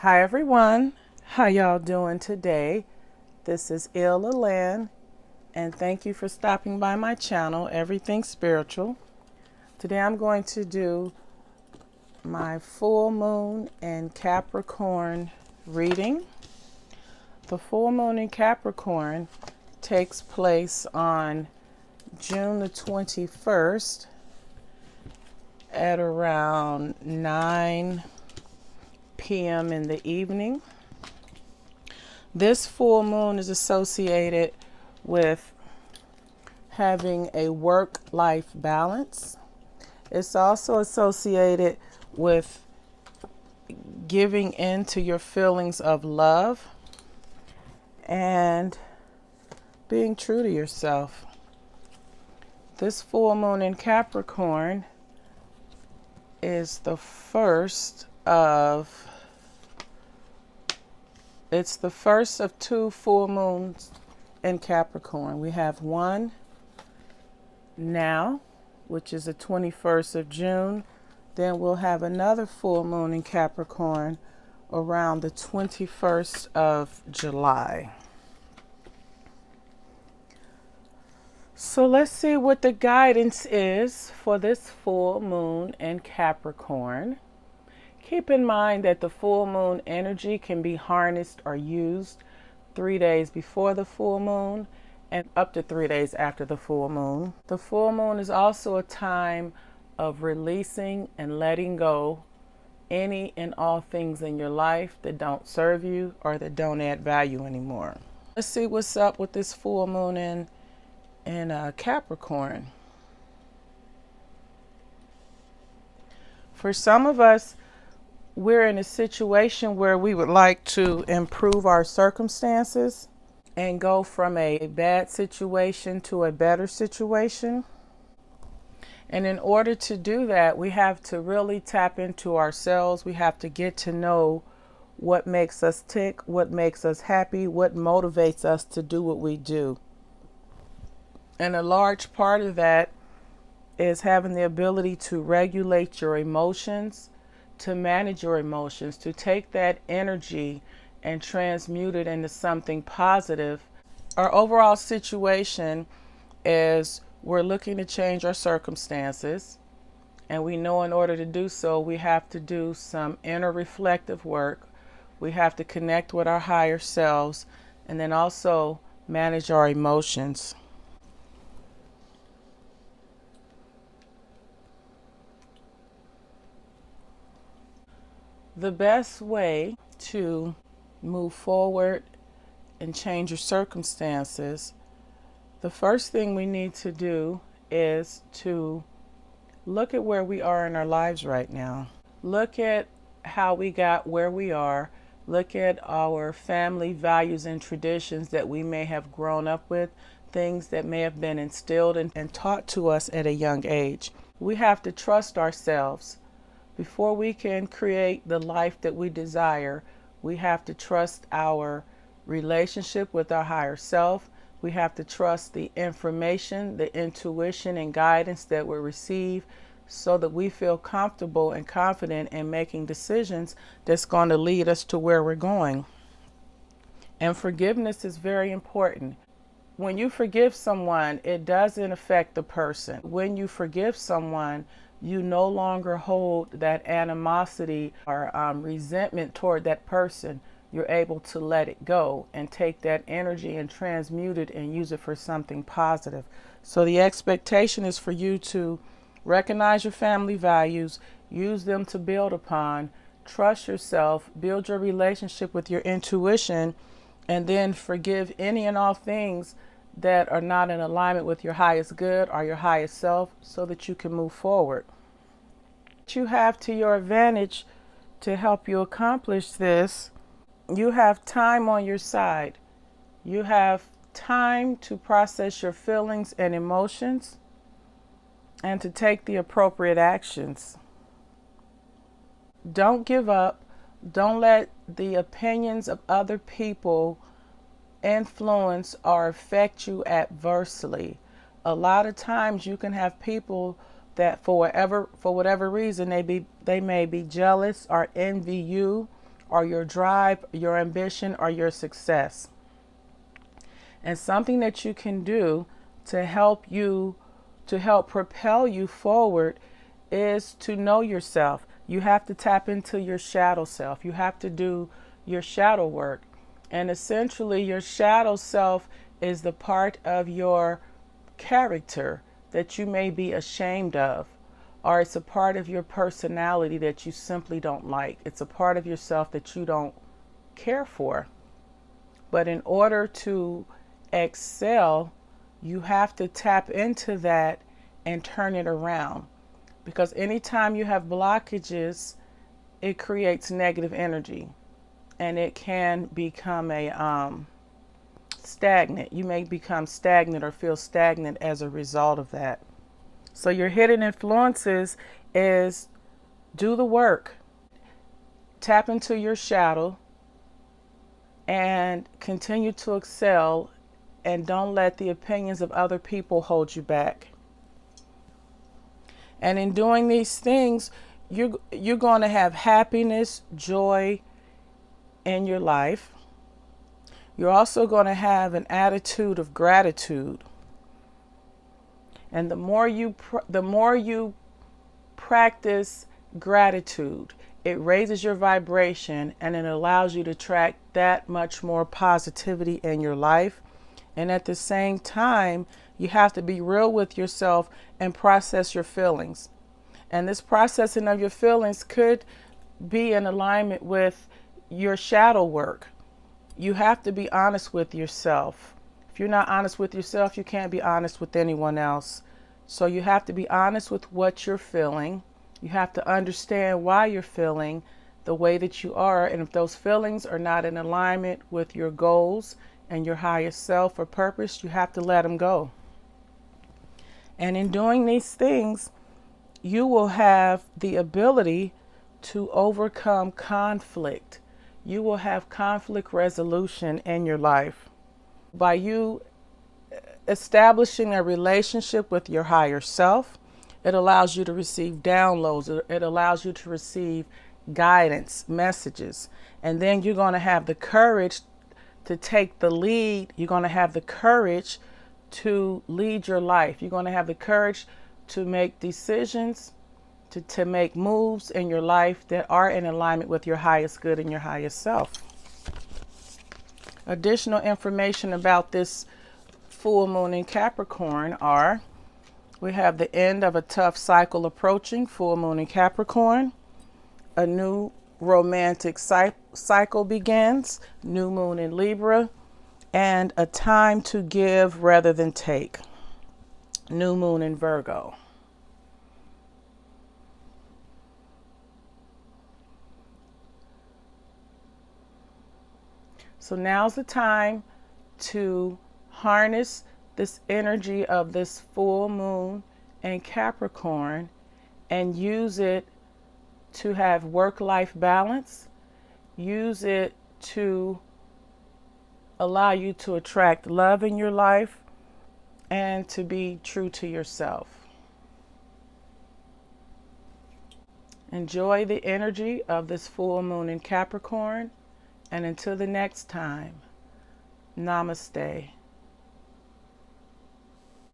Hi everyone, how y'all doing today? This is Illa Lynn, and thank you for stopping by my channel, Everything Spiritual. Today I'm going to do my full moon and Capricorn reading. The full moon in Capricorn takes place on June the 21st at around 9 p.m. in the evening. This full moon is associated with having a work-life balance. It's also associated with giving in to your feelings of love and being true to yourself. This full moon in Capricorn is the first of two full moons in Capricorn. We have one now, which is the 21st of June. Then we'll have another full moon in Capricorn around the 21st of July. So let's see what the guidance is for this full moon in Capricorn. Keep in mind that the full moon energy can be harnessed or used 3 days before the full moon and up to 3 days after the full moon. The full moon is also a time of releasing and letting go any and all things in your life that don't serve you or that don't add value anymore. Let's see what's up with this full moon in Capricorn. For some of us, we're in a situation where we would like to improve our circumstances and go from a bad situation to a better situation. And in order to do that, we have to really tap into ourselves. We have to get to know what makes us tick, what makes us happy, what motivates us to do what we do. And a large part of that is having the ability to regulate your emotions, to manage your emotions, to take that energy and transmute it into something positive. Our overall situation is we're looking to change our circumstances, and we know in order to do so, we have to do some inner reflective work. We have to connect with our higher selves and then also manage our emotions. The best way to move forward and change your circumstances, the first thing we need to do is to look at where we are in our lives right now. Look at how we got where we are. Look at our family values and traditions that we may have grown up with, things that may have been instilled and taught to us at a young age. We have to trust ourselves. Before we can create the life that we desire, we have to trust our relationship with our higher self. We have to trust the information, the intuition, and guidance that we receive so that we feel comfortable and confident in making decisions that's going to lead us to where we're going. And forgiveness is very important. When you forgive someone, it doesn't affect the person. When you forgive someone, you no longer hold that animosity or resentment toward that person. You're able to let it go and take that energy and transmute it and use it for something positive. So the expectation is for you to recognize your family values, use them to build upon, trust yourself, build your relationship with your intuition, and then forgive any and all things that are not in alignment with your highest good or your highest self so that you can move forward. What you have to your advantage to help you accomplish this, you have time on your side. You have time to process your feelings and emotions and to take the appropriate actions. Don't give up. Don't let the opinions of other people influence or affect you adversely. A lot of times you can have people that for whatever reason they may be jealous or envy you or your drive, your ambition, or your success. And something that you can do to help propel you forward is to know yourself. You have to tap into your shadow self. You have to do your shadow work. And essentially, your shadow self is the part of your character that you may be ashamed of, or it's a part of your personality that you simply don't like. It's a part of yourself that you don't care for. But in order to excel, you have to tap into that and turn it around. Because anytime you have blockages, it creates negative energy, and it can become stagnant. You may become stagnant or feel stagnant as a result of that. So your hidden influences is do the work, tap into your shadow, and continue to excel, and don't let the opinions of other people hold you back. And in doing these things, you're going to have happiness, joy in your life. You're also going to have an attitude of gratitude. And the more you practice gratitude, it raises your vibration, and it allows you to attract that much more positivity in your life. And at the same time, you have to be real with yourself and process your feelings. And this processing of your feelings could be in alignment with your shadow work. You have to be honest with yourself. If you're not honest with yourself, you can't be honest with anyone else. So you have to be honest with what you're feeling. You have to understand why you're feeling the way that you are. And if those feelings are not in alignment with your goals and your higher self or purpose, you have to let them go. And in doing these things, you will have the ability to overcome conflict. You will have conflict resolution in your life. By you establishing a relationship with your higher self, it allows you to receive downloads. It allows you to receive guidance, messages. And then you're going to have the courage to take the lead. You're going to have the courage to lead your life. You're going to have the courage to make decisions, to make moves in your life that are in alignment with your highest good and your highest self. Additional information about this full moon in Capricorn are: we have the end of a tough cycle approaching, full moon in Capricorn. A new romantic cycle begins, new moon in Libra. And a time to give rather than take, new moon in Virgo. So now's the time to harness this energy of this full moon in Capricorn and use it to have work-life balance. Use it to allow you to attract love in your life and to be true to yourself. Enjoy the energy of this full moon in Capricorn, and until the next time, namaste.